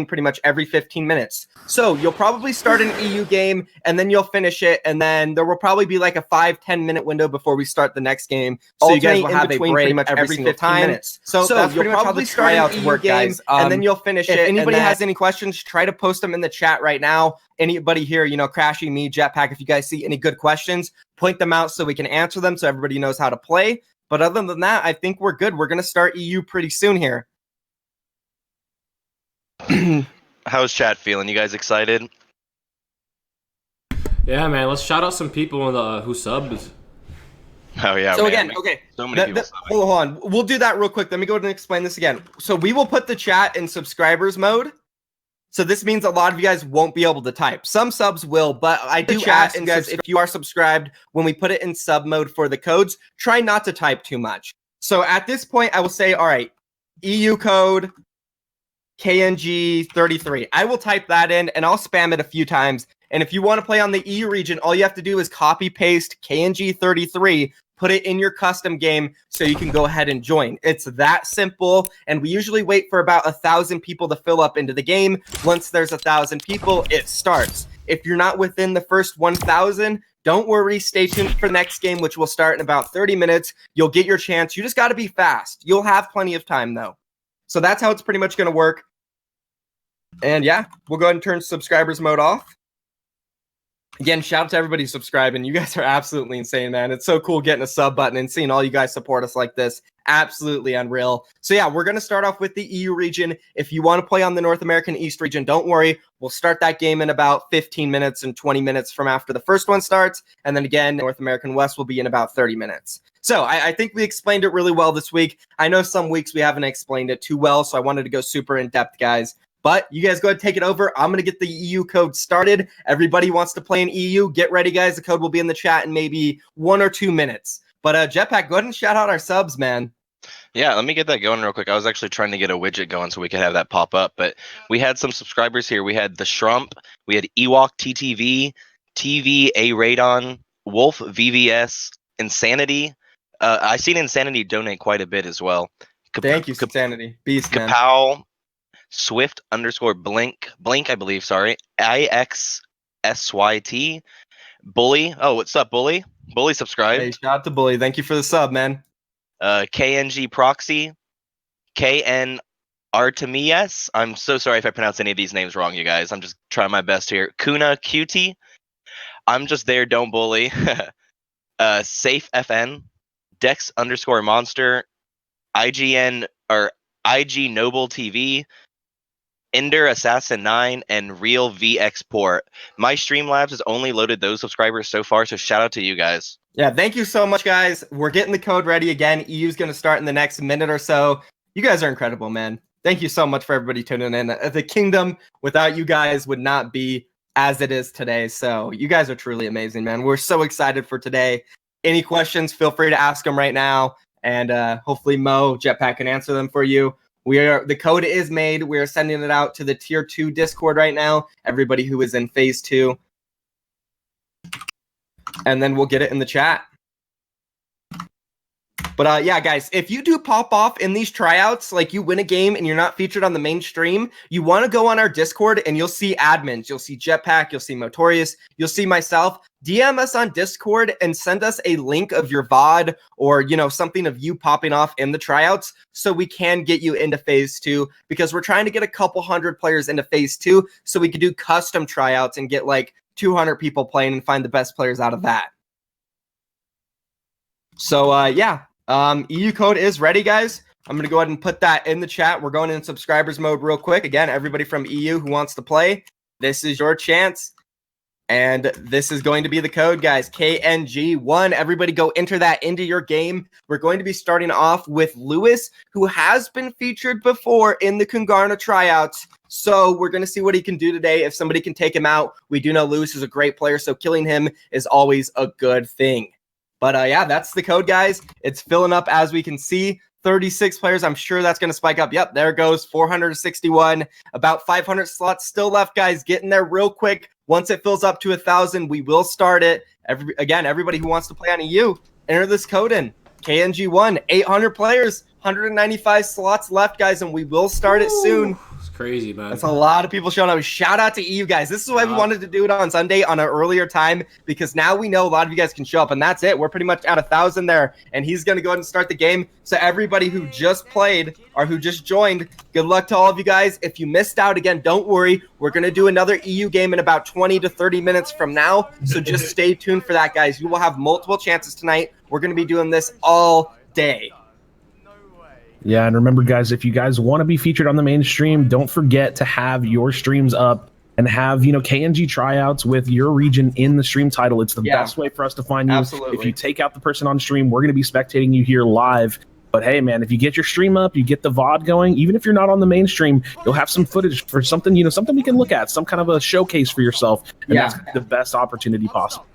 pretty much every 15 minutes. So you'll probably start an EU game and then you'll finish it, and then there will probably be like a 5-10 minute window before we start the next game. So you guys will have a break pretty much every 15 minutes. So that's pretty much how the tryouts work, guys. And then you'll finish it. If anybody has any questions, try to post them in the chat right now. Anybody here, Crashy, me, Jetpack, if you guys see any good questions, point them out so we can answer them so everybody knows how to play. But other than that, I think we're good. We're going to start EU pretty soon here. How's chat feeling? You guys excited? Yeah, man. Let's shout out some people who subbed. Oh yeah. So man. again, okay. So many people. Hold on. We'll do that real quick. Let me go ahead and explain this again. So we will put the chat in subscribers mode. So this means a lot of you guys won't be able to type. Some subs will, but I do ask you guys, if you are subscribed, when we put it in sub mode for the codes, try not to type too much. So at this point, I will say, all right, EU code KNG 33. I will type that in and I'll spam it a few times. And if you want to play on the EU region, all you have to do is copy paste KNG 33, put it in your custom game so you can go ahead and join. It's that simple. And we usually wait for about 1,000 people to fill up into the game. Once there's 1,000 people, it starts. If you're not within the first 1,000, don't worry. Stay tuned for the next game, which will start in about 30 minutes. You'll get your chance. You just got to be fast. You'll have plenty of time, though. So that's how it's pretty much going to work. And yeah, we'll go ahead and turn subscribers mode off. Again, shout out to everybody subscribing. You guys are absolutely insane, man. It's so cool getting a sub button and seeing all you guys support us like this. Absolutely unreal. So yeah, we're going to start off with the EU region. If you want to play on the North American East region, don't worry. We'll start that game in about 15 minutes and 20 minutes from after the first one starts. And then again, North American West will be in about 30 minutes. So I think we explained it really well this week. I know some weeks we haven't explained it too well, so I wanted to go super in depth, guys. But you guys go ahead and take it over. I'm going to get the EU code started. Everybody wants to play in EU. Get ready, guys. The code will be in the chat in maybe 1 or 2 minutes. But Jetpack, go ahead and shout out our subs, man. Yeah, let me get that going real quick. I was actually trying to get a widget going so we could have that pop up. But we had some subscribers here. We had The Shrump. We had Ewok TTV, TV A Radon, Wolf VVS, Insanity. I seen Insanity donate quite a bit as well. Thank you, Insanity. Beast, man. Kapow. Swift _ Blink, I believe, sorry. IXSYT. Bully. Oh, what's up, Bully? Bully subscribed. Hey, shout out to Bully. Thank you for the sub, man. KNG Proxy. KN Artemias. I'm so sorry if I pronounce any of these names wrong, you guys. I'm just trying my best here. Kuna Cutie. I'm just there, don't bully. Safe FN. Dex _ Monster. IGN or IG Noble TV. Ender Assassin 9 and Real V Export. My Streamlabs has only loaded those subscribers so far, so shout out to you guys. Yeah, thank you so much, guys. We're getting the code ready again. EU's going to start in the next minute or so. You guys are incredible, man. Thank you so much for everybody tuning in. The kingdom without you guys would not be as it is today. So you guys are truly amazing, man. We're so excited for today. Any questions, feel free to ask them right now. And hopefully Mo, Jetpack can answer them for you. The code is made. We are sending it out to the tier 2 Discord right now. Everybody who is in phase 2. And then we'll get it in the chat. But yeah, guys, if you do pop off in these tryouts, like you win a game and you're not featured on the main stream, you want to go on our Discord and you'll see admins. You'll see Jetpack, you'll see Motorius, you'll see myself. DM us on Discord and send us a link of your VOD or, something of you popping off in the tryouts so we can get you into phase 2, because we're trying to get a couple hundred players into phase 2 so we could do custom tryouts and get like 200 people playing and find the best players out of that. So yeah. EU code is ready, guys. I'm going to go ahead and put that in the chat. We're going in subscribers mode real quick. Again, everybody from EU who wants to play, this is your chance. And this is going to be the code, guys. KNG1. Everybody go enter that into your game. We're going to be starting off with Lewis, who has been featured before in the Kungarna tryouts. So we're going to see what he can do today. If somebody can take him out, we do know Lewis is a great player, so killing him is always a good thing. But yeah, that's the code, guys. It's filling up as we can see. 36 players. I'm sure that's going to spike up. Yep, there it goes. 461. About 500 slots still left, guys. Get in there real quick. Once it fills up to 1,000, we will start it. Again, everybody who wants to play on EU, enter this code in. KNG1. 800 players. 195 slots left, guys, and we will start it soon. crazy, man. That's a lot of people showing up. Shout out to EU guys. This is why we wanted to do it on Sunday on an earlier time, because now we know a lot of you guys can show up, and that's it. We're pretty much at 1,000 there, and he's going to go ahead and start the game. So everybody who just played or who just joined, good luck to all of you guys. If you missed out, again, don't worry. We're going to do another EU game in about 20 to 30 minutes from now, so just stay tuned for that, guys. You will have multiple chances tonight. We're going to be doing this all day. Yeah, and remember, guys, if you guys want to be featured on the main stream, don't forget to have your streams up and have, KNG tryouts with your region in the stream title. It's the best way for us to find you. Absolutely. If you take out the person on stream, we're going to be spectating you here live. But hey, man, if you get your stream up, you get the VOD going, even if you're not on the main stream, you'll have some footage for something, something we can look at, some kind of a showcase for yourself. And that's the best opportunity possible.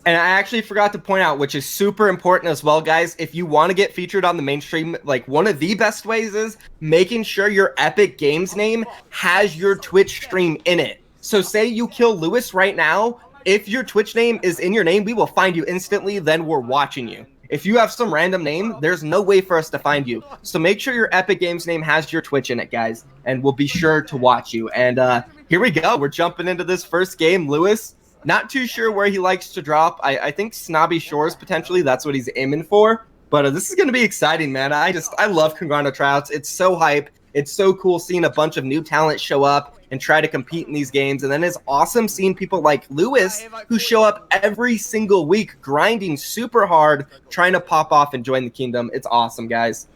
And I actually forgot to point out, which is super important as well, guys, if you want to get featured on the mainstream, like one of the best ways is making sure your Epic Games name has your Twitch stream in it. So say you kill Lewis right now, if your Twitch name is in your name, we will find you instantly, then we're watching you. If you have some random name, there's no way for us to find you. So make sure your Epic Games name has your Twitch in it, guys, and we'll be sure to watch you. And here we go. We're jumping into this first game. Lewis, not too sure where he likes to drop. I think Snobby Shores, potentially. That's what he's aiming for. But this is going to be exciting, man. I love Congrano tryouts. It's so hype. It's so cool seeing a bunch of new talent show up and try to compete in these games. And then it's awesome seeing people like Lewis who show up every single week, grinding super hard, trying to pop off and join the kingdom. It's awesome, guys.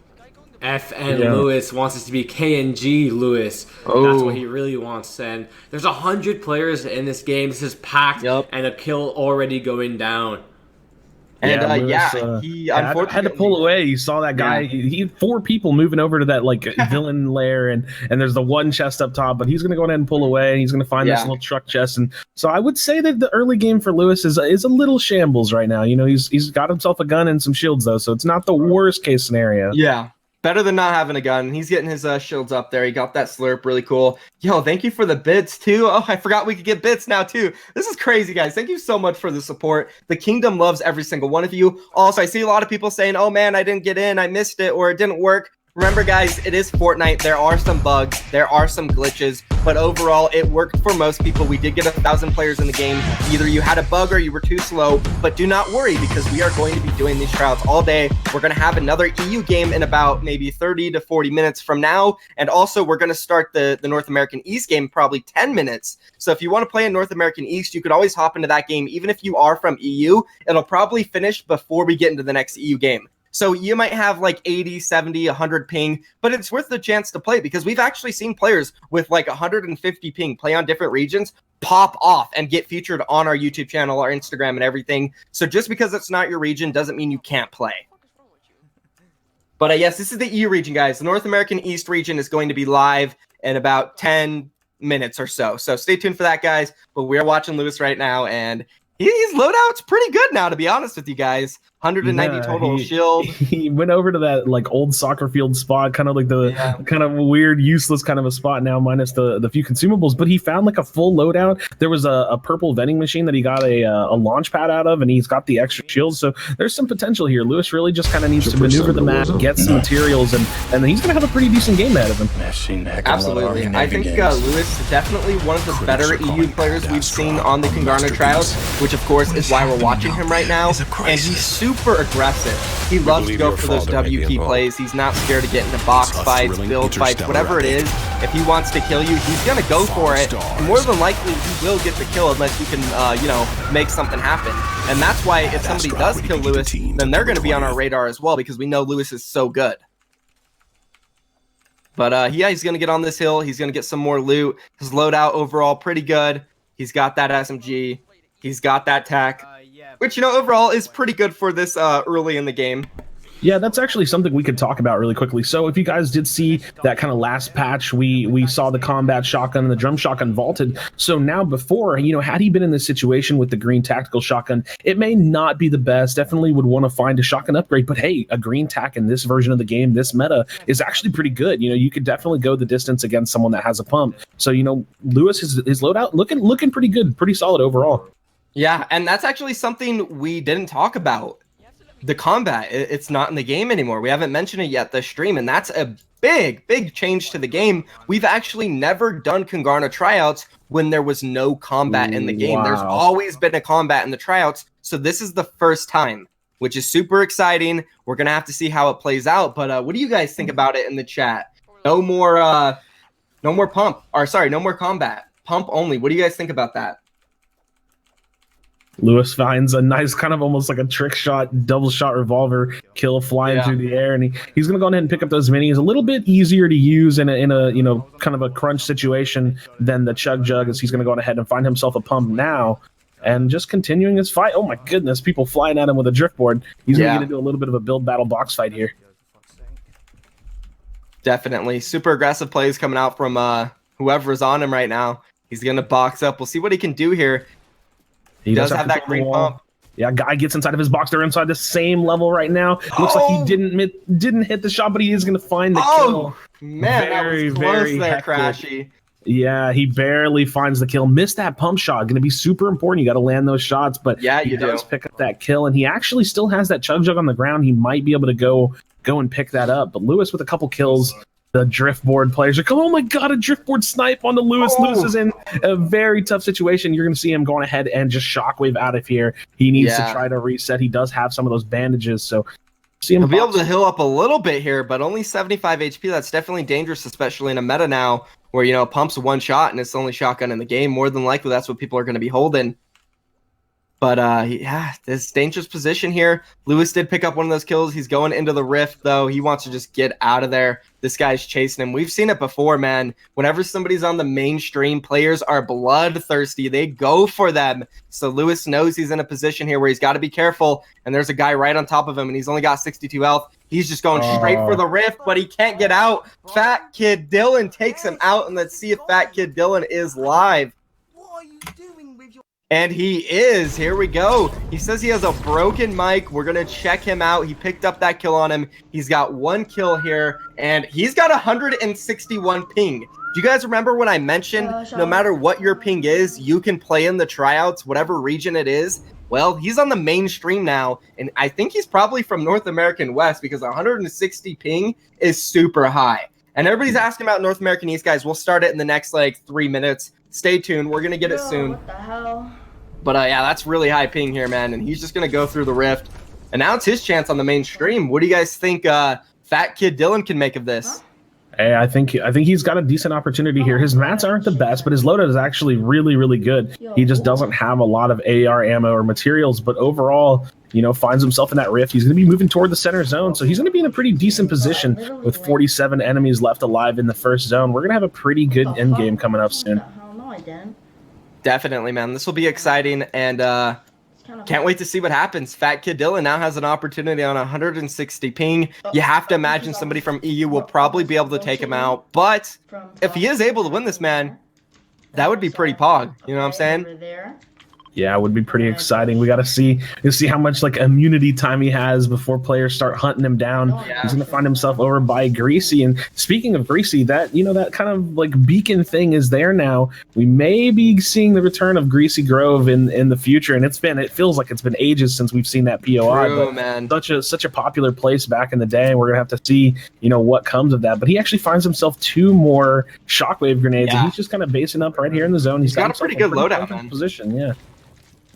FN Lewis wants us to be KNG Lewis. That's what he really wants. And there's 100 players in this game. This is packed, and a kill already going down. And Lewis, he unfortunately had to pull away. You saw that guy. He had 4 people moving over to that villain lair, and there's the one chest up top. But he's going to go ahead and pull away. And he's going to find this little truck chest. And so I would say that the early game for Lewis is a little shambles right now. He's got himself a gun and some shields though, so it's not the worst case scenario. Yeah. Better than not having a gun. He's getting his shields up there. He got that slurp. Really cool. Yo, thank you for the bits, too. Oh, I forgot we could get bits now, too. This is crazy, guys. Thank you so much for the support. The kingdom loves every single one of you. Also, I see a lot of people saying, oh, man, I didn't get in. I missed it, or it didn't work. Remember, guys, it is Fortnite. There are some bugs. There are some glitches. But overall, it worked for most people. We did get 1,000 players in the game. Either you had a bug or you were too slow. But do not worry, because we are going to be doing these tryouts all day. We're going to have another EU game in about maybe 30 to 40 minutes from now. And also, we're going to start the North American East game probably 10 minutes. So if you want to play in North American East, you could always hop into that game. Even if you are from EU, it'll probably finish before we get into the next EU game. So you might have like 80, 70, 100 ping, but it's worth the chance to play, because we've actually seen players with like 150 ping play on different regions, pop off and get featured on our YouTube channel, our Instagram, and everything. So just because it's not your region doesn't mean you can't play. But yes, this is the EU region, guys. The North American East region is going to be live in about 10 minutes or so. So stay tuned for that, guys. But we are watching Lewis right now, and his loadout's pretty good now, to be honest with you guys. 190 total shield. He went over to that like old soccer field spot, kind of like the kind of weird, useless kind of a spot now, minus the few consumables. But he found like a full loadout. There was a purple vending machine that he got a launch pad out of, and he's got the extra shields. So there's some potential here. Lewis really just kind of needs to maneuver the map, get some materials, and he's gonna have a pretty decent game ahead of him. Absolutely. I think Lewis is definitely one of the better EU players we've seen on the Congarno tryouts, which of course is why we're watching him right now. And he's super aggressive. He loves to go for those WP plays. He's not scared to get into box fights, build fights, whatever it is. If he wants to kill you, he's going to go for it. And more than likely, he will get the kill unless you can, make something happen. And that's why if somebody does kill Lewis, then they're going to be on our radar as well, because we know Lewis is so good. But he's going to get on this hill. He's going to get some more loot. His loadout overall pretty good. He's got that SMG. He's got that tac, which, overall is pretty good for this early in the game. Yeah, that's actually something we could talk about really quickly. So if you guys did see that kind of last patch, we saw the combat shotgun and the drum shotgun vaulted. So now before, had he been in this situation with the green tactical shotgun, it may not be the best. Definitely would want to find a shotgun upgrade. But hey, a green tac in this version of the game, this meta, is actually pretty good. You could definitely go the distance against someone that has a pump. So, Lewis, his loadout looking pretty good, pretty solid overall. Yeah, and that's actually something we didn't talk about. The combat, it's not in the game anymore. We haven't mentioned it yet this stream, and that's a big change to the game. We've actually never done Kungarna tryouts when there was no combat in the game. There's always been a combat in the tryouts, so this is the first time, which is super exciting. We're gonna have to see how it plays out, but what do you guys think about it in the chat? No more pump, or sorry, no more combat. Pump only. What do you guys think about that? Lewis finds a nice kind of almost like a trick shot, double shot revolver kill flying through the air, and he's going to go ahead and pick up those minis. A little bit easier to use in a you know, kind of a crunch situation than the Chug Jug, as he's going to go ahead and find himself a pump now and just continuing his fight. Oh my goodness, people flying at him with a driftboard. He's going to get into a little bit of a build battle box fight here. Definitely. Super aggressive plays coming out from whoever's on him right now. He's going to box up. We'll see what he can do here. He does have that green pump. Yeah, guy gets inside of his box. They're inside the same level right now. Looks like he didn't hit the shot, but he is going to find the kill. Man, very, that was close there, Crashy. Yeah, he barely finds the kill. Missed that pump shot. Going to be super important. You got to land those shots, but yeah, he does pick up that kill, and he actually still has that Chug Jug on the ground. He might be able to go and pick that up. But Lewis with a couple kills. The driftboard players are coming. Oh my god, a driftboard snipe onto Lewis. Lewis is in a very tough situation. You're going to see him going ahead and just shockwave out of here. He needs to try to reset. He does have some of those bandages, so see him. He'll be able to heal up a little bit here, but only 75 HP. That's definitely dangerous, especially in a meta now where, you know, pumps one shot and it's the only shotgun in the game. More than likely, that's what people are going to be holding. But yeah, this dangerous position here. Lewis did pick up one of those kills. He's going into the rift, though. He wants to just get out of there. This guy's chasing him. We've seen it before, man. Whenever somebody's on the mainstream, players are bloodthirsty. They go for them. So Lewis knows he's in a position here where he's got to be careful. And there's a guy right on top of him, and he's only got 62 health. He's just going straight for the rift, but he can't get out. Fat Kid Dylan takes him out, and let's see if Fat Kid Dylan is live. And he is. Here we go. He says he has a broken mic. We're going to check him out. He picked up that kill on him. He's got one kill here, and he's got 161 ping. Do you guys remember when I mentioned no matter what your ping is, you can play in the tryouts, whatever region it is? Well, he's on the mainstream now, and I think he's probably from North American West because 160 ping is super high. And everybody's asking about North American East, guys. We'll start it in the next, 3 minutes. Stay tuned. We're going to get it soon. What the hell? But yeah, that's really high ping here, man. And he's just going to go through the rift. And now it's his chance on the mainstream. What do you guys think Fat Kid Dylan can make of this? Hey, I think he's got a decent opportunity here. His mats aren't the best, but his loadout is actually really, really good. He just doesn't have a lot of AR ammo or materials, but overall, you know, finds himself in that rift. He's going to be moving toward the center zone, so he's going to be in a pretty decent position with 47 enemies left alive in the first zone. We're going to have a pretty good end game coming up soon. Definitely, man. This will be exciting, and can't wait to see what happens. Fat Kid Dylan now has an opportunity on 160 ping. You have to imagine somebody from EU will probably be able to take him out, but if he is able to win this, man, that would be pretty pog. You know what I'm saying? Yeah, it would be pretty exciting. We got to see how much immunity time he has before players start hunting him down. He's going to find himself over by Greasy. And speaking of Greasy, that that kind of beacon thing is there now. We may be seeing the return of Greasy Grove in the future, and it feels like it's been ages since we've seen that POI. True, but man. Such a popular place back in the day. We're gonna have to see what comes of that. But he actually finds himself 2 more shockwave grenades, and he's just kind of basing up right here in the zone. He's got a pretty good loadout, man. Position, yeah.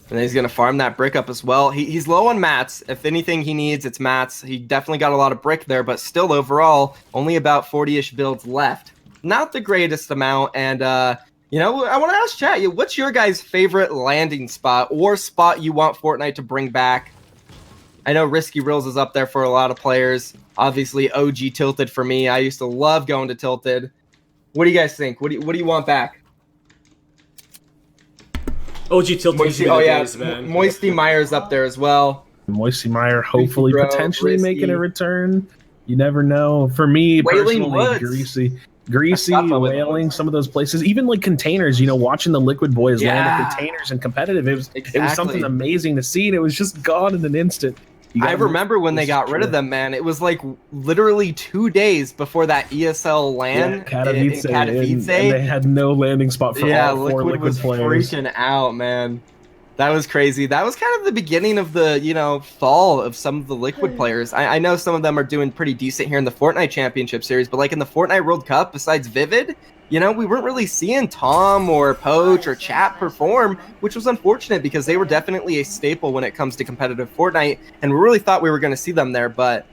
And then he's going to farm that brick up as well. He's low on mats. If anything he needs, it's mats. He definitely got a lot of brick there, but still overall, only about 40-ish builds left. Not the greatest amount. And, I want to ask chat, what's your guys' favorite landing spot or spot you want Fortnite to bring back? I know Risky Reels is up there for a lot of players. Obviously, OG Tilted for me. I used to love going to Tilted. What do you guys think? What do you want back? OG Tilted. Days, man. Moisty Meyer's up there as well. Moisty Meyer hopefully potentially making a return. You never know. For me personally, Greasy, Wailing, some of those places, even containers, Watching the Liquid Boys land at containers and competitive, it was something amazing to see, and it was just gone in an instant. I remember when they got rid of them, man. It was literally 2 days before that ESL LAN in Katowice. And they had no landing spot for all 4 Liquid was players. freaking out, man. That was crazy. That was kind of the beginning of the, fall of some of the Liquid players. I know some of them are doing pretty decent here in the Fortnite Championship Series, but like in the Fortnite World Cup, besides Vivid, we weren't really seeing Tom or Poach or Chat perform, which was unfortunate because they were definitely a staple when it comes to competitive Fortnite, and we really thought we were going to see them there, but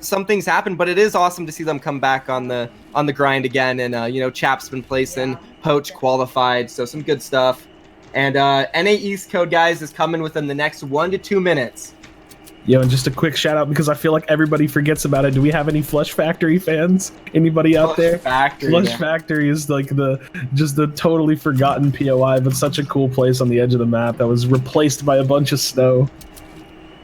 some things happen, but it is awesome to see them come back on the grind again, and Chap's been placing, Poach qualified, so some good stuff. And NA East Code, guys, is coming within the next 1 to 2 minutes. Yo, and just a quick shout out because I feel like everybody forgets about it. Do we have any Flush Factory fans? Anybody out there? Flush Factory is like the totally forgotten POI, but such a cool place on the edge of the map that was replaced by a bunch of snow.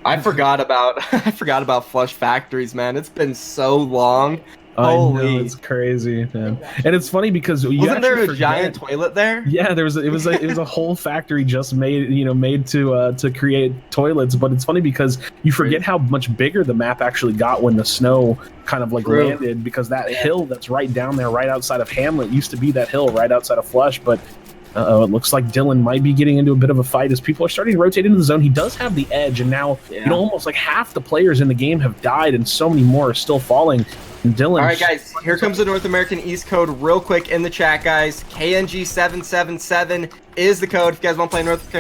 I forgot about Flush Factories, man. It's been so long. I know, it's crazy, man. And it's funny because wasn't there a giant toilet there? Yeah, it was a whole factory just made to create toilets. But it's funny because you forget how much bigger the map actually got when the snow kind of like landed, because that hill that's right down there, right outside of Hamlet, used to be that hill right outside of Flush, but. It looks like Dylan might be getting into a bit of a fight as people are starting to rotate into the zone. He does have the edge, and now almost like half the players in the game have died, and so many more are still falling. And Dylan. All right, guys, here comes the North American East code real quick in the chat, guys. KNG777 is the code if you guys want to play North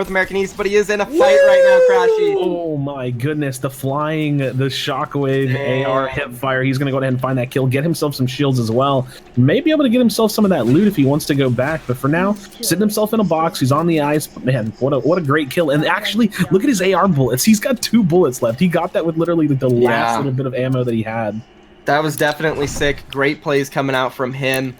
American East, but he is in a fight right now, Crashy. Oh my goodness, the shockwave AR hip fire. He's going to go ahead and find that kill, get himself some shields as well. May be able to get himself some of that loot if he wants to go back, but for now, sitting himself in a box, he's on the ice. But man, what a great kill. And actually, look at his AR bullets. He's got 2 bullets left. He got that with literally the last little bit of ammo that he had. That was definitely sick. Great plays coming out from him.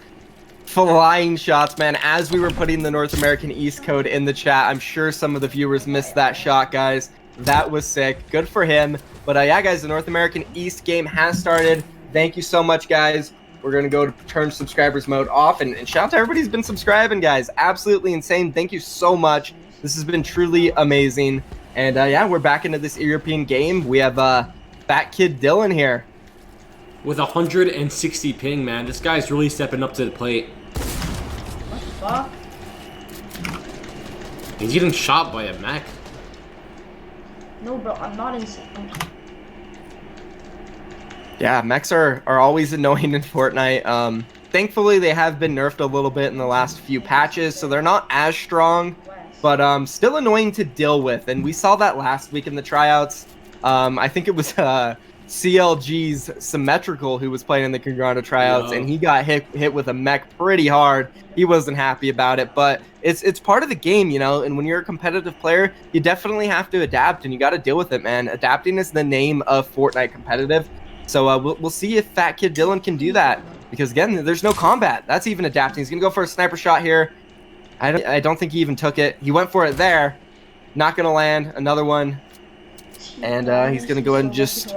Flying shots, man. As we were putting the North American East code in the chat, I'm sure some of the viewers missed that shot, guys. That was sick. Good for him. But yeah, guys, the North American East game has started. Thank you so much, guys. We're going to go to turn subscribers mode off. And shout out to everybody who's been subscribing, guys. Absolutely insane. Thank you so much. This has been truly amazing. And yeah, we're back into this European game. We have Fat Kid Dylan here. With 160 ping, man. This guy's really stepping up to the plate. What the fuck? He's getting shot by a mech. No, bro, I'm not in. Yeah, mechs are always annoying in Fortnite. Thankfully, they have been nerfed a little bit in the last few patches, so they're not as strong, but still annoying to deal with. And we saw that last week in the tryouts. I think it was CLG's Symmetrical who was playing in the Congrana tryouts, and he got hit with a mech pretty hard. He wasn't happy about it, but it's part of the game, and when you're a competitive player, you definitely have to adapt, and you got to deal with it, man. Adapting is the name of Fortnite competitive, so we'll see if Fat Kid Dylan can do that, because again, there's no combat. That's even adapting. He's gonna go for a sniper shot here. I don't think he even took it. He went for it there. Not gonna land. Another one. And he's going to go ahead and just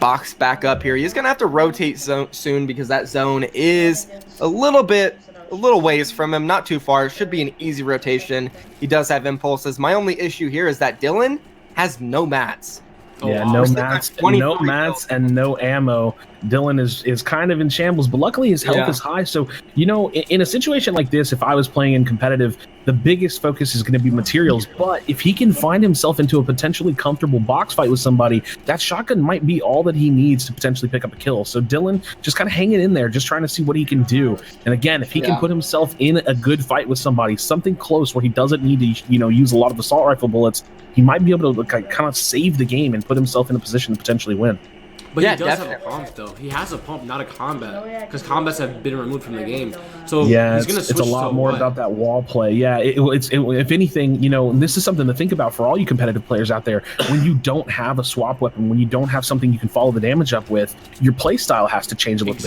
box back up here. He's going to have to rotate soon because that zone is a little ways from him. Not too far. It should be an easy rotation. He does have impulses. My only issue here is that Dylan has no mats. Yeah, no mats, and no ammo. Dylan is kind of in shambles, but luckily his health is high. So, in a situation like this, if I was playing in competitive, the biggest focus is going to be materials. But if he can find himself into a potentially comfortable box fight with somebody, that shotgun might be all that he needs to potentially pick up a kill. So Dylan just kind of hanging in there, just trying to see what he can do. And again, if he can put himself in a good fight with somebody, something close where he doesn't need to, use a lot of assault rifle bullets, he might be able to kind of save the game and put himself in a position to potentially win. But he does have a pump, though. He has a pump, not a combat, because combats have been removed from the game. So he's going to switch. It's a lot more about that wall play. Yeah, if anything, this is something to think about for all you competitive players out there. When you don't have a swap weapon, when you don't have something you can follow the damage up with, your play style has to change a little bit.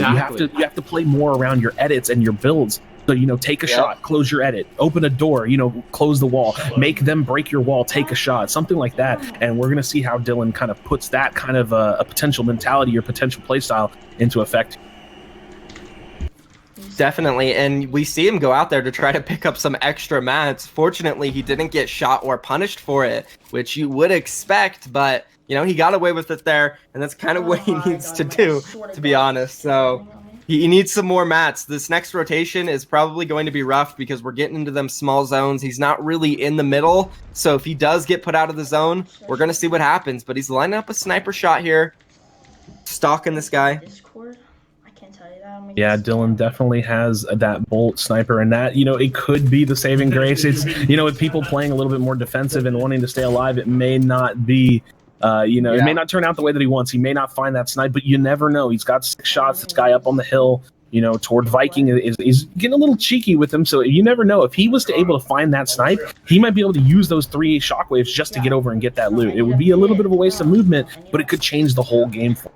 You have to play more around your edits and your builds. So, take a shot, close your edit, open a door, close the wall, make them break your wall, take a shot, something like that. And we're going to see how Dylan kind of puts that kind of a potential mentality or potential play style into effect. Definitely, and we see him go out there to try to pick up some extra mats. Fortunately, he didn't get shot or punished for it, which you would expect, but, he got away with it there, and that's kind of what he needs to do, to be honest. So, He needs some more mats. This next rotation is probably going to be rough because we're getting into them small zones. He's not really in the middle. So if he does get put out of the zone, we're going to see what happens. But he's lining up a sniper shot here. Stalking this guy. Discord? I can't tell you that. Yeah, Dylan definitely has that bolt sniper, and that, you know, it could be the saving grace. It's, you know, with people playing a little bit more defensive and wanting to stay alive, it may not be, you know, it may not turn out the way that he wants. He may not find that snipe, but you never know. He's got 6 shots. This guy up on the hill, you know, toward Viking is getting a little cheeky with him. So you never know. If he was to able to find that snipe, he might be able to use those 3 shockwaves just to get over and get that loot. It would be a little bit of a waste of movement, but it could change the whole game for him.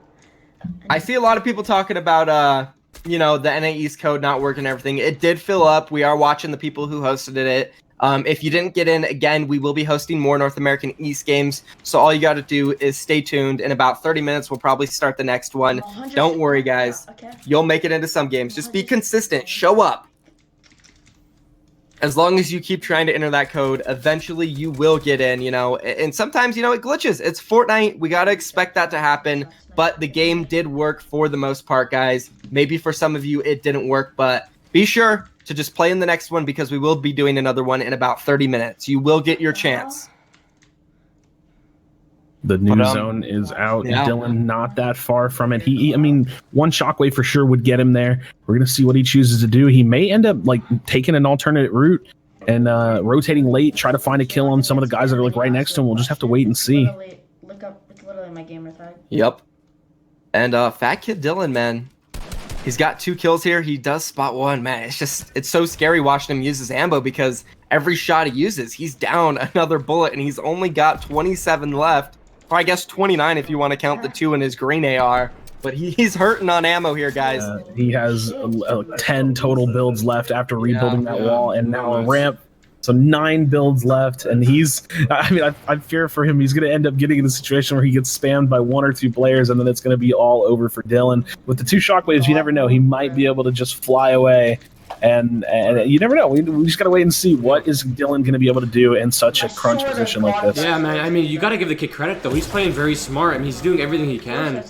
I see a lot of people talking about, you know, the NA East code not working and everything. It did fill up. We are watching the people who hosted it. If you didn't get in, again, we will be hosting more North American East games. So all you got to do is stay tuned. In about 30 minutes, we'll probably start the next one. Don't worry, guys. You'll make it into some games. Just be consistent. Show up. As long as you keep trying to enter that code, eventually you will get in, you know. And sometimes, you know, it glitches. It's Fortnite. We got to expect that to happen. But the game did work for the most part, guys. Maybe for some of you it didn't work, but be sure to just play in the next one because we will be doing another one in about 30 minutes. You will get your chance. The new zone is out. Dylan not that far from it. I mean, 1 shockwave for sure would get him there. We're going to see what he chooses to do. He may end up like taking an alternate route and rotating late, try to find a kill on some of the guys that are like right next to him. We'll just have to wait and see. Look up, it's literally my gamer tag. Yep. And Fat Kid Dylan, man. He's got 2 kills here. He does spot 1, man. It's so scary watching him use his ammo because every shot he uses, he's down another bullet and he's only got 27 left. Or I guess 29 if you want to count the 2 in his green AR. But he's hurting on ammo here, guys. He has 10 total builds left after rebuilding that wall and now a ramp. So 9 builds left, and I fear for him. He's going to end up getting in a situation where he gets spammed by 1 or 2 players, and then it's going to be all over for Dylan. With the 2 shockwaves, you never know. He might be able to just fly away, and you never know. We just got to wait and see what is Dylan going to be able to do in such a crunch position like this. Yeah, man. I mean, you got to give the kid credit, though. He's playing very smart. I mean, he's doing everything he can.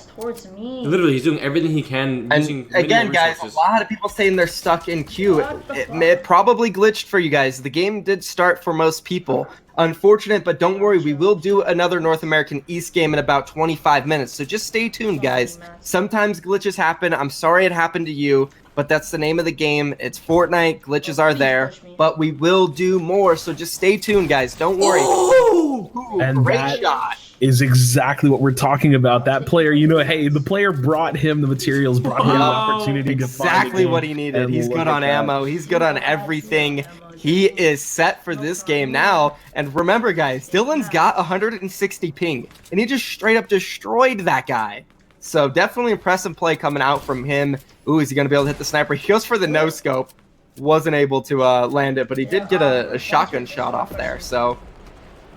Literally, he's doing everything he can. And again, guys, a lot of people saying they're stuck in queue. It probably glitched for you guys. The game did start for most people. Unfortunate, but don't worry. We will do another North American East game in about 25 minutes. So just stay tuned, guys. Sometimes glitches happen. I'm sorry it happened to you, but that's the name of the game. It's Fortnite. Glitches are there, but we will do more. So just stay tuned, guys. Don't worry. Ooh, and great shot. Is exactly what we're talking about. That player, you know, hey, the player brought him the materials, brought him the opportunity to find exactly what he needed. He's good on ammo. He's good on everything. He is set for this game now. And remember, guys, Dylan's got 160 ping, and he just straight up destroyed that guy. So definitely impressive play coming out from him. Ooh, is he going to be able to hit the sniper? He goes for the no-scope. Wasn't able to land it, but he did get a shotgun shot off there. So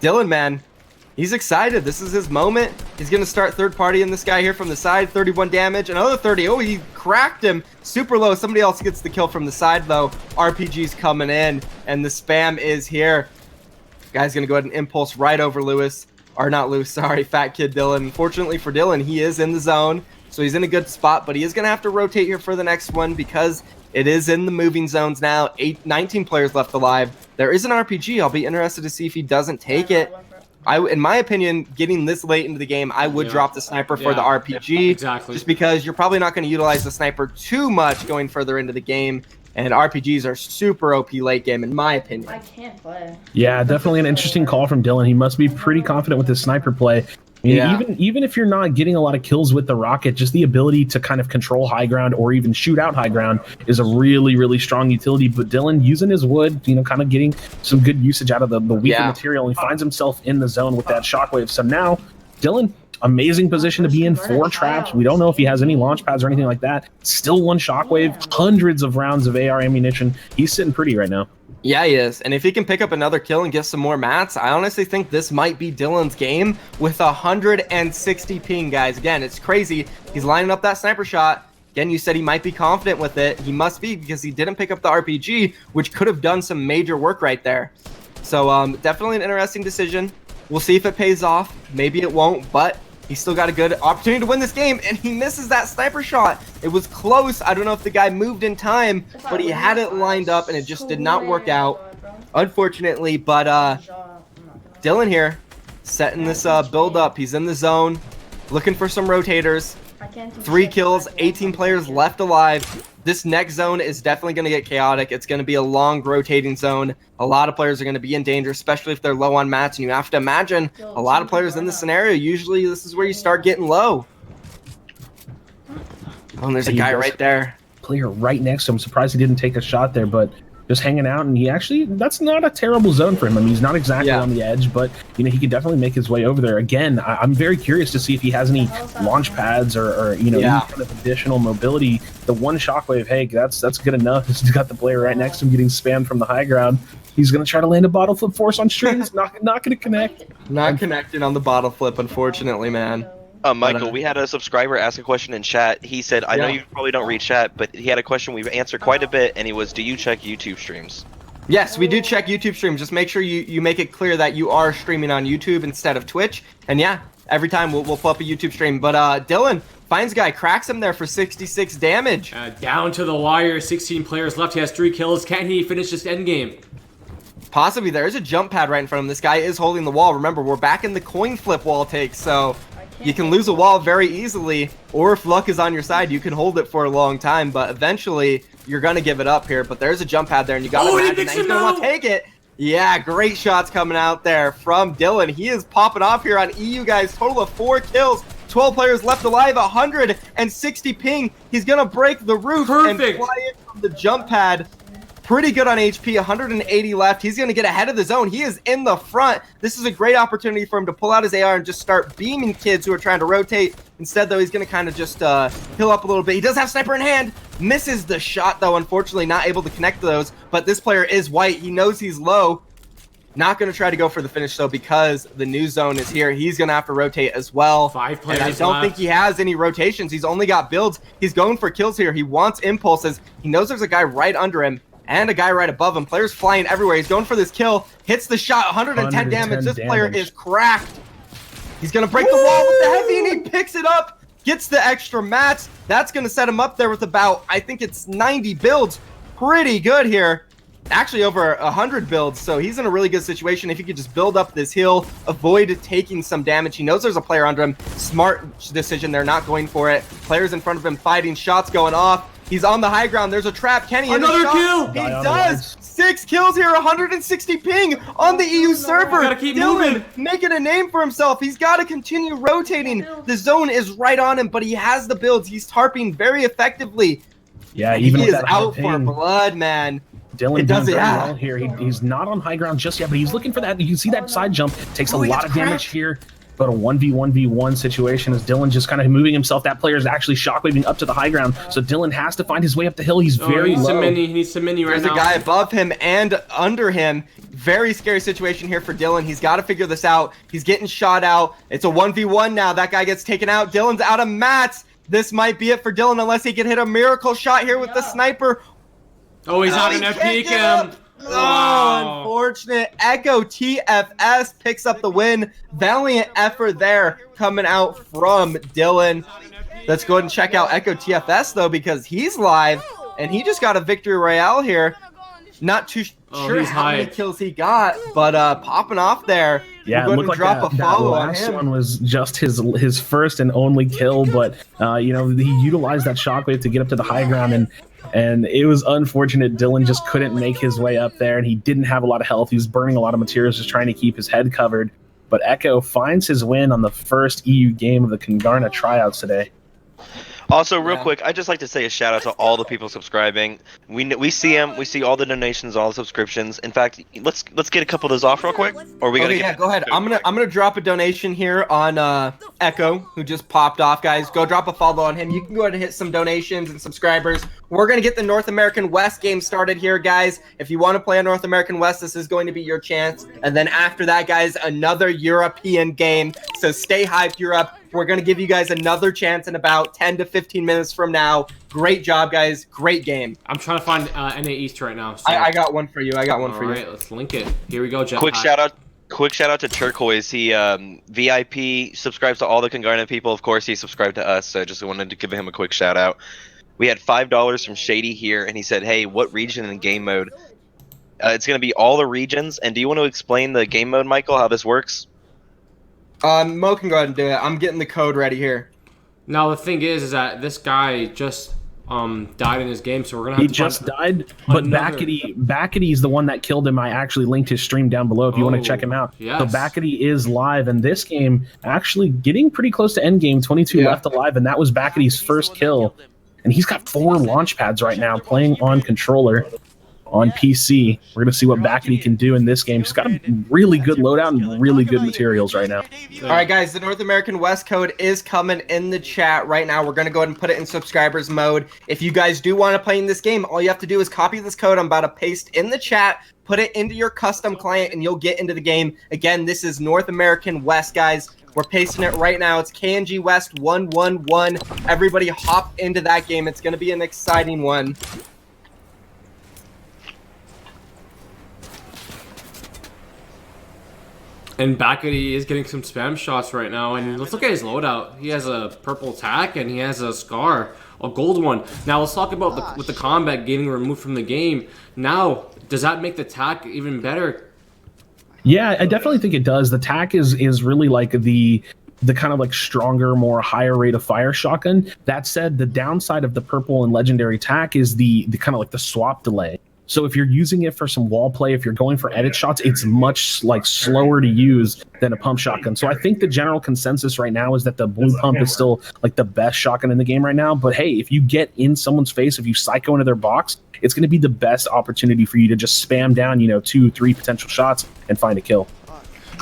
Dylan, man, he's excited. This is his moment. He's going to start third party in this guy here from the side. 31 damage. Another 30. Oh, he cracked him. Super low. Somebody else gets the kill from the side, though. RPG's coming in, and the spam is here. Guy's going to go ahead and impulse right over Lewis. Or not Lewis, sorry, Fat Kid Dylan. Unfortunately for Dylan, he is in the zone, so he's in a good spot, but he is going to have to rotate here for the next one because it is in the moving zones now. 19 players left alive. There is an RPG. I'll be interested to see if he doesn't take it. In my opinion, getting this late into the game, I would drop the sniper for the RPG. Exactly. Just because you're probably not going to utilize the sniper too much going further into the game. And RPGs are super OP late game, in my opinion. I can't play. Yeah, definitely an interesting call from Dylan. He must be pretty confident with his sniper play. I mean, even if you're not getting a lot of kills with the rocket, just the ability to kind of control high ground or even shoot out high ground is a really, really strong utility. But Dylan using his wood, you know, kind of getting some good usage out of the weaker material, and he finds himself in the zone with that shockwave. So now, Dylan, amazing position to be in. 4 traps. We don't know if he has any launch pads or anything like that. Still 1 shockwave, hundreds of rounds of AR ammunition. He's sitting pretty right now. Yeah, he is. And if he can pick up another kill and get some more mats, I honestly think this might be Dylan's game with 160 ping, guys. Again, it's crazy. He's lining up that sniper shot. Again, you said he might be confident with it. He must be because he didn't pick up the RPG, which could have done some major work right there. So definitely an interesting decision. We'll see if it pays off. Maybe it won't, but He's still got a good opportunity to win this game, and he misses that sniper shot. It was close. I don't know if the guy moved in time, but he had it lined up, and it just did not work out, unfortunately. But Dylan here, setting this build up. He's in the zone, looking for some rotators. 3 kills, 18 players left alive. This next zone is definitely going to get chaotic. It's going to be a long rotating zone. A lot of players are going to be in danger, especially if they're low on mats. And you have to imagine a lot of players in this scenario, usually this is where you start getting low. Oh, and there's a guy right there. Player right next to him. Surprised he didn't take a shot there, but just hanging out, and he actually, that's not a terrible zone for him. I mean, he's not exactly on the edge, but you know, he can definitely make his way over there. Again, I'm very curious to see if he has any launch pads or you know, any kind of additional mobility. The one shockwave, hey, that's good enough. He's got the player right next to him getting spammed from the high ground. He's gonna try to land a bottle flip force on stream. It's not gonna connect. Not connected on the bottle flip, unfortunately, man. Michael, we had a subscriber ask a question in chat. He said, I know you probably don't read chat, but he had a question we've answered quite a bit, and he was, do you check YouTube streams? Yes, we do check YouTube streams. Just make sure you make it clear that you are streaming on YouTube instead of Twitch. And yeah, every time we'll pull up a YouTube stream. But Dylan finds guy, cracks him there for 66 damage. Down to the wire, 16 players left. He has 3 kills. Can he finish this endgame? Possibly. There is a jump pad right in front of him. This guy is holding the wall. Remember, we're back in the coin flip wall take, so you can lose a wall very easily, or if luck is on your side, you can hold it for a long time, but eventually you're going to give it up here. But there's a jump pad there, and you got to imagine that he's going to want to take it. Yeah, great shots coming out there from Dylan. He is popping off here on EU, guys. Total of 4 kills, 12 players left alive, 160 ping. He's going to break the roof and fly in from the jump pad. Pretty good on HP, 180 left. He's going to get ahead of the zone. He is in the front. This is a great opportunity for him to pull out his AR and just start beaming kids who are trying to rotate. Instead, though, he's going to kind of just heal up a little bit. He does have sniper in hand. Misses the shot, though, unfortunately, not able to connect to those. But this player is white. He knows he's low. Not going to try to go for the finish, though, because the new zone is here. He's going to have to rotate as well. 5 players and I don't think he has any rotations. He's only got builds. He's going for kills here. He wants impulses. He knows there's a guy right under him and a guy right above him. Players flying everywhere. He's going for this kill. Hits the shot. 110 damage. This player is cracked. He's going to break the wall with the heavy, and he picks it up. Gets the extra mats. That's going to set him up there with about, I think it's 90 builds. Pretty good here. Actually over 100 builds, so he's in a really good situation. If he could just build up this hill, avoid taking some damage. He knows there's a player under him. Smart decision. They're not going for it. Players in front of him fighting. Shots going off. He's on the high ground. There's a trap. Can he hit another a shot? kill? He does. 6 kills here. 160 ping on the EU server. Gotta keep Dylan moving. making a name for himself. He's got to continue rotating. The zone is right on him, but he has the builds. He's tarping very effectively. Yeah, even he with is that out for blood, man. Dylan does it well here. He's not on high ground just yet, but he's looking for that. You can see that side jump takes a lot of damage here. But a 1v1v1 situation as Dylan just kind of moving himself. That player is actually shockwaving up to the high ground, so Dylan has to find his way up the hill. He's very low. He needs some mini right now. There's a guy above him and under him. Very scary situation here for Dylan. He's got to figure this out. He's getting shot out. It's a 1v1 now. That guy gets taken out. Dylan's out of mats. This might be it for Dylan unless he can hit a miracle shot here with the sniper. Oh, he's not gonna peek him. Oh, unfortunate. Echo TFS picks up the win. Valiant effort there coming out from Dylan. Let's go ahead and check out Echo TFS, though, because he's live, and he just got a victory royale here. Not too sure how many kills he got, but popping off there. Yeah, it looked like that last one was just his first and only kill, but you know, he utilized that shockwave to get up to the high ground, and it was unfortunate. Dylan just couldn't make his way up there, and he didn't have a lot of health. He was burning a lot of materials just trying to keep his head covered. But Echo finds his win on the first EU game of the Kongarna tryouts today. Also, real quick, I'd just like to say a shout out to all the people subscribing. We see them. We see all the donations, all the subscriptions. In fact, let's get a couple of those off real quick. Or we gotta go ahead. I'm gonna drop a donation here on Echo, who just popped off, guys. Go drop a follow on him. You can go ahead and hit some donations and subscribers. We're gonna get the North American West game started here, guys. If you want to play a North American West, this is going to be your chance. And then after that, guys, another European game. So stay hyped, Europe. We're going to give you guys another chance in about 10 to 15 minutes from now. Great job, guys. Great game. I'm trying to find NA East right now. So. I got one for you. I got one for you. All right, let's link it. Here we go, Jeff. Quick shout out Quick shout out to Turquoise. He VIP subscribes to all the Congarnet people. Of course, he subscribed to us. So I just wanted to give him a quick shout out. We had $5 from Shady here, and he said, "Hey, what region in game mode?" It's going to be all the regions. And do you want to explain the game mode, Michael, how this works? Mo can go ahead and do it. I'm getting the code ready here. Now the thing is that this guy just died in his game, so we're gonna have He to just died, but Backety is the one that killed him. I actually linked his stream down below if you want to check him out. Yes. So Backety is live, and this game actually getting pretty close to end game. 22 left alive, and that was Backety's first kill. And he's got 4 launch pads right now, playing on controller on PC. We're going to see what Backety can do in this game. He's got a really good loadout and really good materials right now. All right, guys, the North American West code is coming in the chat right now. We're going to go ahead and put it in subscribers mode. If you guys do want to play in this game, all you have to do is copy this code I'm about to paste in the chat, put it into your custom client, and you'll get into the game. Again, this is North American West, guys. We're pasting it right now. It's KNG West 111. Everybody hop into that game. It's going to be an exciting one. And Backety is getting some spam shots right now. And let's look at his loadout. He has a purple tack and he has a scar, a gold one. Now let's talk about with the combat getting removed from the game. Now, does that make the tack even better? Yeah, I definitely think it does. The tack is really like the kind of like stronger, more higher rate of fire shotgun. That said, the downside of the purple and legendary tack is the kind of like the swap delay. So if you're using it for some wall play, if you're going for edit shots, it's much like slower to use than a pump shotgun. So I think the general consensus right now is that the blue pump is still like the best shotgun in the game right now. But hey, if you get in someone's face, if you psycho into their box, it's going to be the best opportunity for you to just spam down, 2, 3 potential shots and find a kill.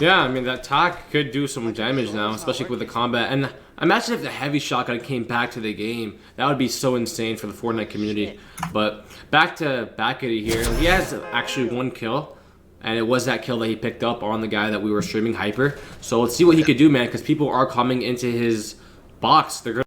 Yeah, I mean, that tack could do some damage now, especially with the combat. And imagine if the heavy shotgun came back to the game. That would be so insane for the Fortnite community. But back to Backety here. He has actually 1 kill. And it was that kill that he picked up on the guy that we were streaming, Hyper. So let's see what he could do, man, because people are coming into his box. They're going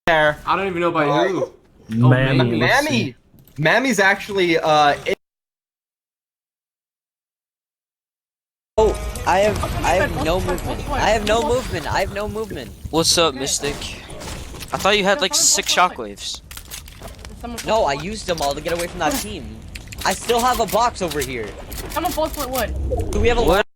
there. I don't even know by who. Mammy. let's see. Mammy's actually Oh, I have no movement. I have no movement. I have no movement. What's up, Mystic? I thought you had like 6 shockwaves. No, I used them all to get away from that team. I still have a box over here. Someone both put wood. Do we have a What?